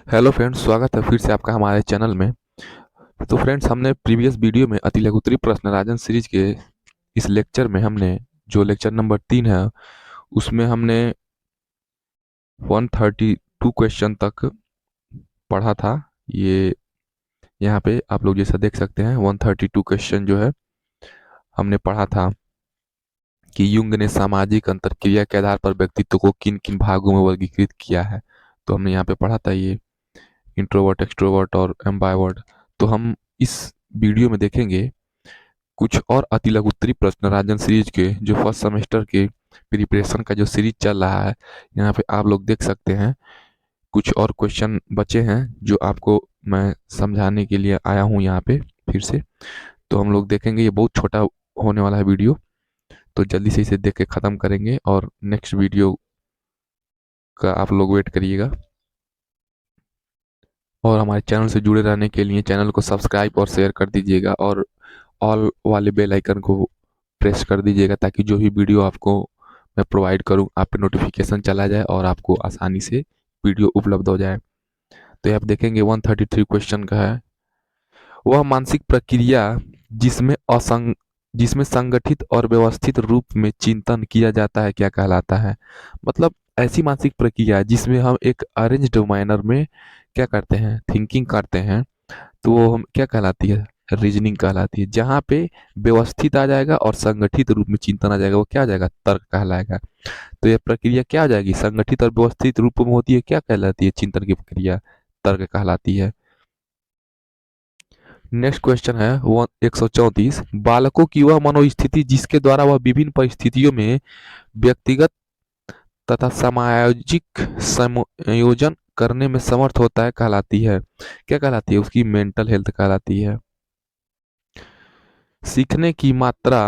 Hello friends, स्वागत है फिर से आपका हमारे चैनल में। तो फ्रेंड्स, हमने प्रीवियस वीडियो में अति लघुत्तरी प्रश्न राजन सीरीज के इस लेक्चर में हमने जो लेक्चर नंबर 3 है उसमें हमने 132 क्वेश्चन तक पढ़ा था। ये यहाँ पे आप लोग जैसा देख सकते हैं 132 क्वेश्चन जो है हमने पढ़ा था कि युंग ने सामाजिक अंतरक्रिया के आधार पर व्यक्तित्व को किन किन भागों में वर्गीकृत किया है। तो हमने यहाँ पे पढ़ा था ये इंट्रोवर्ट, एक्सट्रोवर्ट और एम्बाइवर्ट। तो हम इस वीडियो में देखेंगे कुछ और अति लघुत्तरी प्रश्न राजन सीरीज के जो फर्स्ट सेमेस्टर के प्रिपरेशन का जो सीरीज चल रहा है। यहाँ पे आप लोग देख सकते हैं कुछ और क्वेश्चन बचे हैं जो आपको मैं समझाने के लिए आया हूँ यहाँ पे फिर से। तो हम लोग देखेंगे, ये बहुत छोटा होने वाला है वीडियो, तो जल्दी से इसे देख के ख़त्म करेंगे और नेक्स्ट वीडियो का आप लोग वेट करिएगा। और हमारे चैनल से जुड़े रहने के लिए चैनल को सब्सक्राइब और शेयर कर दीजिएगा और ऑल वाले बेल आइकन को प्रेस कर दीजिएगा ताकि जो भी वीडियो आपको मैं प्रोवाइड करूं आप पे नोटिफिकेशन चला जाए और आपको आसानी से वीडियो उपलब्ध हो जाए। तो ये आप देखेंगे 133 क्वेश्चन का है। वह मानसिक प्रक्रिया जिसमें असंग जिसमें संगठित और व्यवस्थित रूप में चिंतन किया जाता है क्या कहलाता है। मतलब ऐसी मानसिक प्रक्रिया जिसमें हम एक अरेंज्ड मैनर में क्या करते हैं, थिंकिंग करते हैं, तो वो हम क्या कहलाती है, रीजनिंग कहलाती है। जहाँ पे व्यवस्थित आ जाएगा और संगठित रूप में चिंतन आ जाएगा वो क्या आ जाएगा, तर्क कहलाएगा। तो ये प्रक्रिया क्या आ जाएगी, संगठित और व्यवस्थित रूप में होती है, क्या कहलाती है, चिंतन की प्रक्रिया तर्क कहलाती है। नेक्स्ट क्वेश्चन है वो 134। बालकों की वह मनोस्थिति जिसके द्वारा वह विभिन्न परिस्थितियों में व्यक्तिगत तथा सामाजिक संयोजन करने में समर्थ होता है कहलाती है, क्या कहलाती है, उसकी मेंटल हेल्थ कहलाती है। सीखने की मात्रा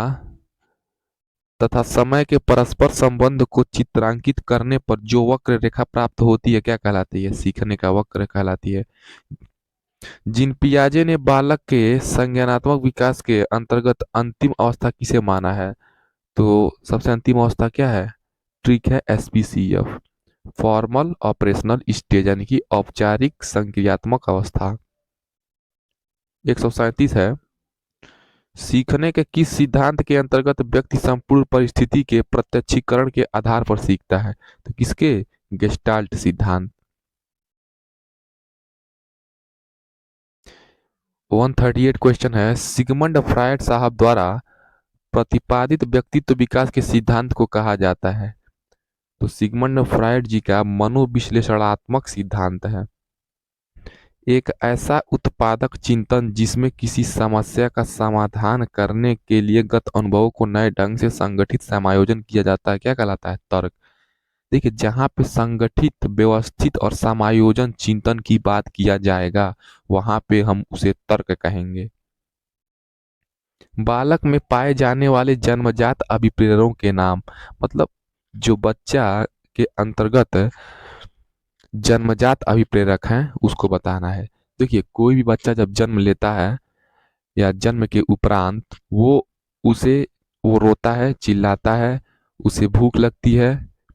तथा समय के परस्पर संबंध को चित्रांकित करने पर जो वक्र रेखा प्राप्त होती है क्या कहलाती है, सीखने का वक्र कहलाती है। जिन पियाजे ने बालक के संज्ञानात्मक विकास के अंतर्गत अंतिम अवस्था किसे माना है, तो सबसे अंतिम अवस्था क्या है, ट्रिक है एसपीसीएफ, फॉर्मल ऑपरेशनल स्टेज, यानी कि औपचारिक संक्रियात्मक अवस्था। 137 है। सीखने के किस सिद्धांत के अंतर्गत व्यक्ति संपूर्ण परिस्थिति के प्रत्यक्षीकरण के आधार पर सीखता है, तो किसके, गेस्टाल्ट सिद्धांत। 138 क्वेश्चन है। सिगमंड फ्रायड साहब द्वारा प्रतिपादित व्यक्तित्व विकास के सिद्धांत को कहा जाता है, तो सिगमंड फ्रायड जी का मनोविश्लेषणात्मक सिद्धांत है। एक ऐसा उत्पादक चिंतन जिसमें किसी समस्या का समाधान करने के लिए गत अनुभवों को नए ढंग से संगठित समायोजन किया जाता है क्या कहलाता है, तर्क। देखिए, जहाँ पे संगठित, व्यवस्थित और समायोजन चिंतन की बात किया जाएगा वहां पे हम उसे तर्क कहेंगे। बालक में पाए जाने वाले जन्मजात अभिप्रेरणों के नाम, मतलब जो बच्चा के अंतर्गत जन्मजात अभिप्रेरक हैं उसको बताना है। देखिए, कोई भी बच्चा जब जन्म लेता है या जन्म के उपरांत उसे वो रोता है, चिल्लाता है, उसे भूख लगती है,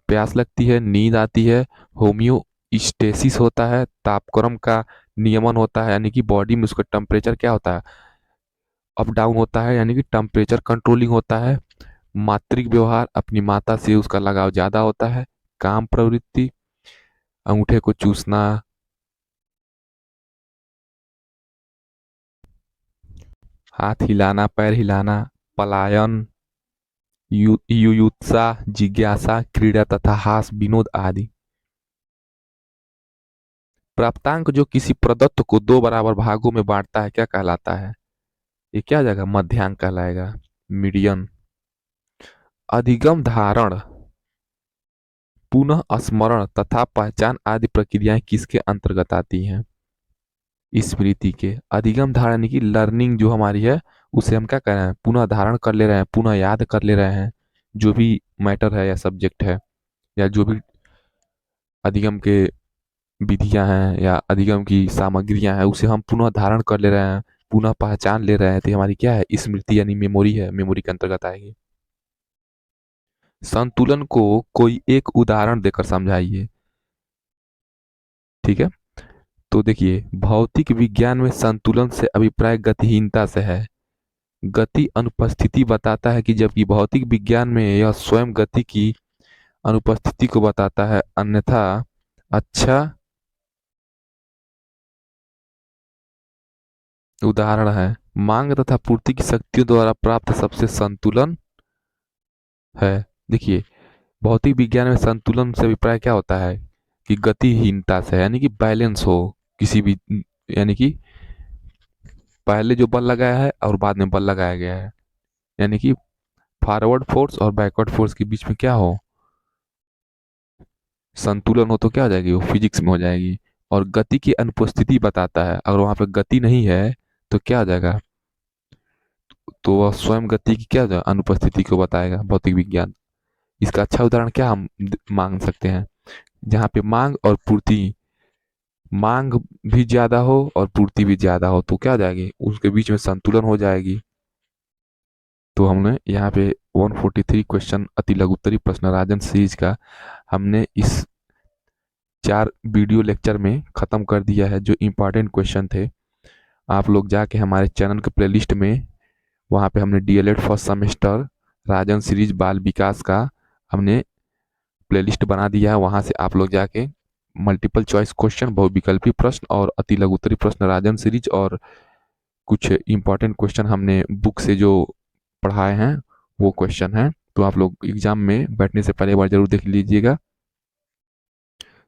प्यास लगती है, नींद आती है, होम्योस्टेसिस होता है, तापक्रम का नियमन होता है, यानी कि बॉडी में उसका टेम्परेचर क्या होता है, अप डाउन होता है, यानी कि टेम्परेचर कंट्रोलिंग होता है। मातृक व्यवहार, अपनी माता से उसका लगाव ज्यादा होता है। काम प्रवृत्ति, अंगूठे को चूसना, हाथ हिलाना, पैर हिलाना, पलायन, युयुत्सा, जिज्ञासा, क्रीड़ा तथा हास विनोद आदि। प्राप्तांक जो किसी प्रदत्त को दो बराबर भागों में बांटता है क्या कहलाता है, ये क्या आ जाएगा, मध्यांक कहलाएगा, मीडियन। अधिगम, धारण, पुनः स्मरण तथा पहचान आदि प्रक्रियाएं किसके अंतर्गत आती हैं, स्मृति के। अधिगम धारण यानी कि लर्निंग जो हमारी है उसे हम क्या कर रहे हैं, पुनः धारण कर ले रहे हैं, पुनः याद कर ले रहे हैं। जो भी मैटर है या सब्जेक्ट है या जो भी अधिगम के विधियां हैं या अधिगम की सामग्रियां हैं उसे हम पुनः धारण कर ले रहे हैं, पुनः पहचान ले रहे हैं, तो ये हमारी क्या है, स्मृति यानी मेमोरी है, मेमोरी के अंतर्गत आएगी। संतुलन को कोई एक उदाहरण देकर समझाइए, ठीक है। तो देखिए, भौतिक विज्ञान में संतुलन से अभिप्राय गतिहीनता से है। गति अनुपस्थिति बताता है कि, जबकि भौतिक विज्ञान में यह स्वयं गति की अनुपस्थिति को बताता है। अन्यथा अच्छा उदाहरण है, मांग तथा पूर्ति की शक्तियों द्वारा प्राप्त सबसे संतुलन है। देखिए, भौतिक विज्ञान में संतुलन से अभिप्राय क्या होता है कि गतिहीनता से, यानी कि बैलेंस हो किसी भी, यानी कि पहले जो बल लगाया है और बाद में बल लगाया गया है, यानी कि फॉरवर्ड फोर्स और बैकवर्ड फोर्स के बीच में क्या हो, संतुलन हो, तो क्या हो जाएगी, वो फिजिक्स में हो जाएगी। और गति की अनुपस्थिति बताता है, अगर वहां पे गति नहीं है तो क्या हो जाएगा, तो वह स्वयं गति की क्या हो जाएगा, अनुपस्थिति को बताएगा भौतिक विज्ञान। इसका अच्छा उदाहरण क्या हम मांग सकते हैं, जहाँ पे मांग और पूर्ति, मांग भी ज्यादा हो और पूर्ति भी ज्यादा हो, तो क्या हो जाएगी, उसके बीच में संतुलन हो जाएगी। तो हमने यहाँ पे 143 क्वेश्चन अति लघुत्तरी प्रश्न राजन सीरीज का हमने इस 4 वीडियो लेक्चर में ख़त्म कर दिया है, जो इम्पोर्टेंट क्वेश्चन थे। आप लोग जाके हमारे चैनल के प्लेलिस्ट में, वहाँ पे हमने डीएलएड फर्स्ट सेमेस्टर राजन सीरीज बाल विकास का हमने प्लेलिस्ट बना दिया है। वहाँ से आप लोग जाके मल्टीपल चॉइस क्वेश्चन, बहुविकल्पी प्रश्न और अति लघुत्तरी प्रश्न राजन सीरीज और कुछ इंपॉर्टेंट क्वेश्चन हमने बुक से जो पढ़ाए हैं वो क्वेश्चन हैं, तो आप लोग एग्जाम में बैठने से पहले एक बार जरूर देख लीजिएगा।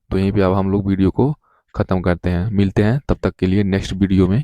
तो यहीं पे अब हम लोग वीडियो को ख़त्म करते हैं, मिलते हैं तब तक के लिए नेक्स्ट वीडियो में।